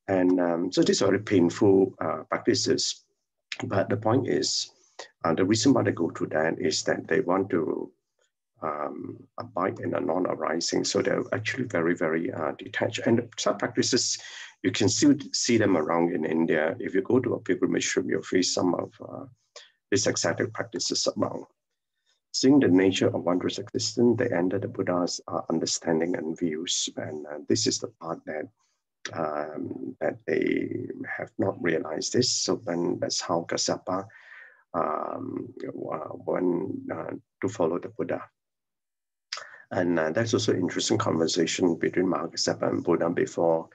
And so these are very painful practices. But the point is, the reason why they go through that is that they want to abide in a non-arising. So they're actually very, very detached. And some practices, you can still see them around in India. If you go to a pilgrimage trip, you'll face some of these ecstatic practices around. Seeing the nature of wondrous existence, they enter the Buddha's understanding and views. And this is the part that that they have not realized this. So then that's how Kassapa went to follow the Buddha. And that's also an interesting conversation between Mahakassapa and Buddha before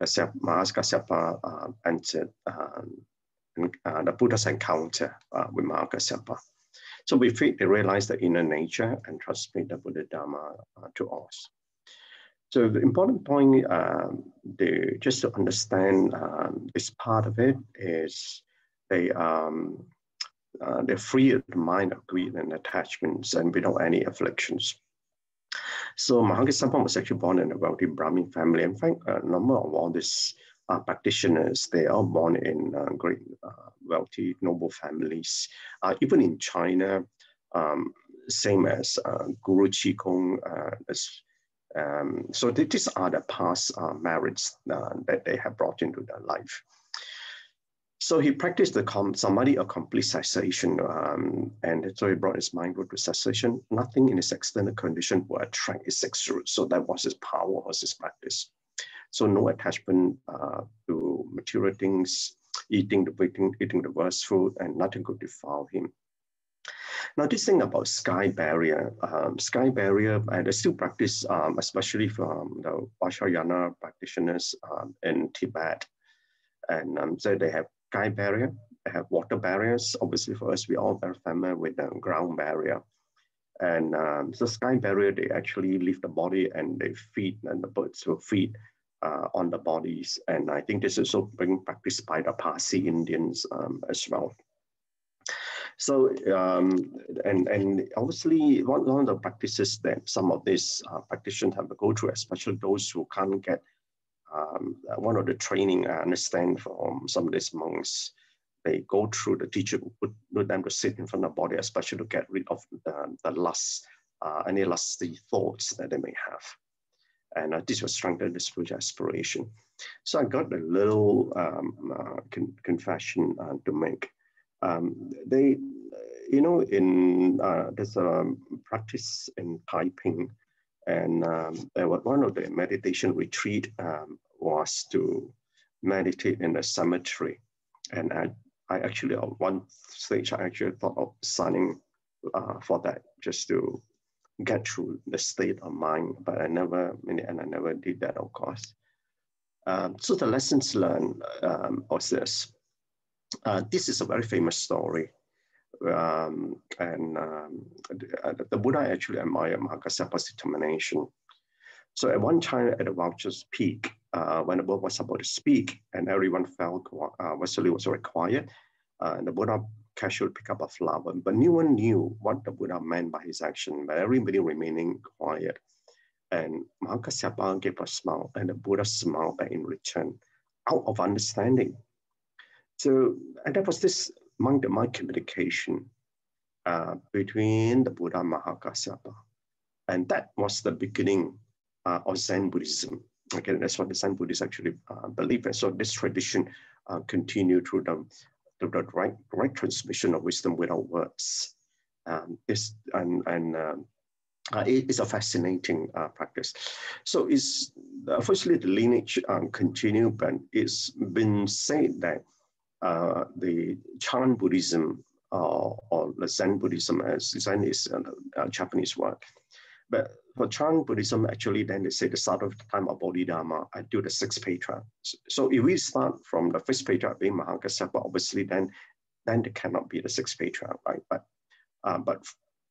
Mahakassapa entered the Buddha's encounter with Mahakassapa. So we think they realize the inner nature and transmit the Buddha Dharma to us. So the important point, just to understand this part of it, is they're free of the mind of greed and attachments and without any afflictions. So Mahakassapa was actually born in a wealthy Brahmin family. In fact, a number of all these practitioners, they are born in great wealthy, noble families. Even in China, same as Guru Qigong. So these are the past merits that they have brought into their life. So he practiced the samadhi of complete cessation, and so he brought his mind to cessation. Nothing in his external condition will attract his six roots. So that was his power, was his practice. So no attachment to material things, eating the worst food, and nothing could defile him. Now, this thing about sky barrier, they still practice, especially from the Vajrayana practitioners in Tibet. And so they have sky barrier, they have water barriers. Obviously, for us, we're all very familiar with the ground barrier. And so sky barrier, they actually leave the body and they feed, and the birds will feed on the bodies. And I think this is also being practiced by the Parsi Indians as well. So, and obviously one of the practices that some of these practitioners have to go through, especially those who can't get one of the training I understand from some of these monks, they go through, the teacher would put them to sit in front of the body, especially to get rid of the lust, any lusty thoughts that they may have. And this will strengthen the spiritual aspiration. So I got a little confession to make. They, you know, there's a practice in Taiping, and one of the meditation retreat was to meditate in a cemetery. And I actually, at one stage, I actually thought of signing for that, just to get through the state of mind, but I never did that, of course. So the lessons learned was this. This is a very famous story. The Buddha actually admired Mahakassapa's determination. So at one time at the vulture's peak, when the Buddha was about to speak and everyone felt Vasily was very quiet, the Buddha casually picked up a flower, but no one knew what the Buddha meant by his action, but everybody remaining quiet. And Mahakassapa gave a smile, and the Buddha smiled back in return, out of understanding. So, and that was this mind-to-mind communication between the Buddha and Mahakassapa. And that was the beginning of Zen Buddhism. Okay, that's what the Zen Buddhists actually believe in. So this tradition continued through the right transmission of wisdom without words. It's a fascinating practice. So it's firstly the lineage continue, but it's been said that the Chan Buddhism or the Zen Buddhism, as Zen is a Japanese word, but for Chan Buddhism, actually, then they say the start of the time of Bodhidharma until the sixth patriarch. So if we start from the first patriarch being Mahakassapa, obviously then there cannot be the sixth patriarch, right? But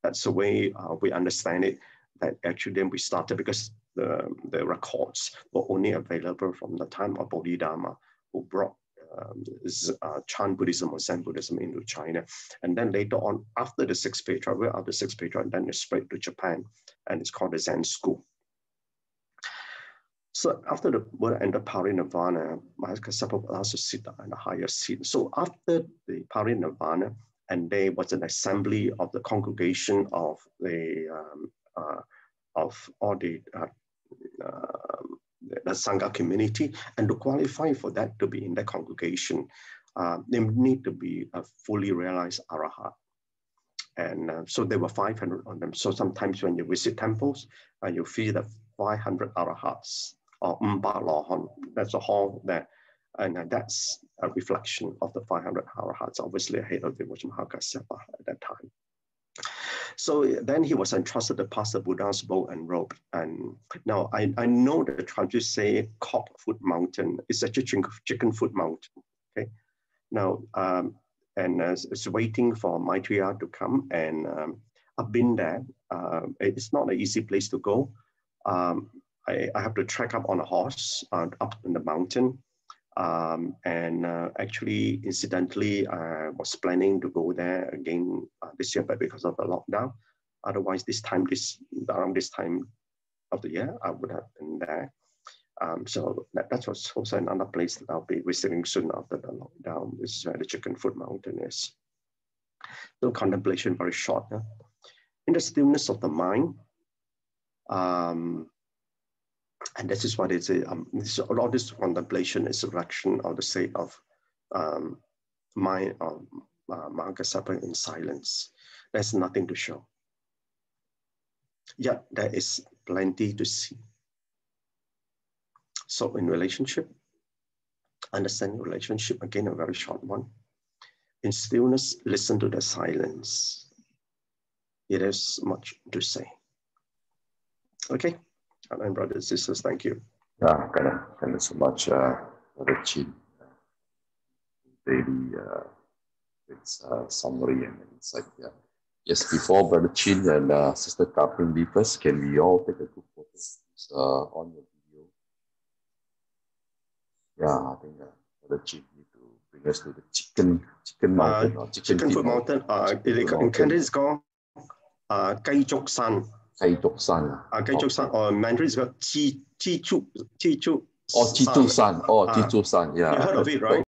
that's the way we understand it, that actually then we started because the records were only available from the time of Bodhidharma, who brought Chan Buddhism or Zen Buddhism into China. And then later on, after the sixth patriarch, then it spread to Japan, and it's called the Zen school. So after the Buddha entered parinirvana, Mahakasapa was asked to sit on a higher seat. So after the parinirvana, and there was an assembly of the congregation of the of all the Sangha community, and to qualify for that to be in the congregation, they need to be a fully realized arahat. And so there were 500 on them. So sometimes when you visit temples, you see the 500 arahats or Lohan. That's a hall there. And that's a reflection of the 500 arahats, obviously ahead of the Mahakasapa at that time. So then he was entrusted to pass the Buddha's bowl and robe. And now I know the Tribes say Cop Foot Mountain is a chicken foot mountain. Okay. Now, and it's waiting for Maitreya to come. And I've been there. It's not an easy place to go. I have to trek up on a horse up in the mountain. Actually, incidentally, I was planning to go there again this year, but because of the lockdown. Otherwise, around this time of the year, I would have been there. So that was also another place that I'll be visiting soon after the lockdown. This is where the Chicken Foot Mountain is. So contemplation very short. Huh? In the stillness of the mind, and this is what it's all this contemplation is a reflection of the state of mind of Mahakasapa in silence. There's nothing to show. Yet there is plenty to see. So in relationship, understanding relationship, again, a very short one. In stillness, listen to the silence. It is much to say. Okay, and brothers and sisters, thank you. Yeah, thank you so much, BrotherChin. Really, it's summary and insight. Yeah. Yes, before BrotherChin and Sister Kapin leave us, can we all take a group photo on your video? Yeah, I think BrotherChin need to bring us to the chicken mountain or chicken foot mountain. In Cantonese it's called Gai Chok San. Gai Chok San. Gai Chok San, or Mandarin is called Chi Chu. Oh, Chi Chu San. Oh, Chi Chu San. Yeah. You heard of it, right?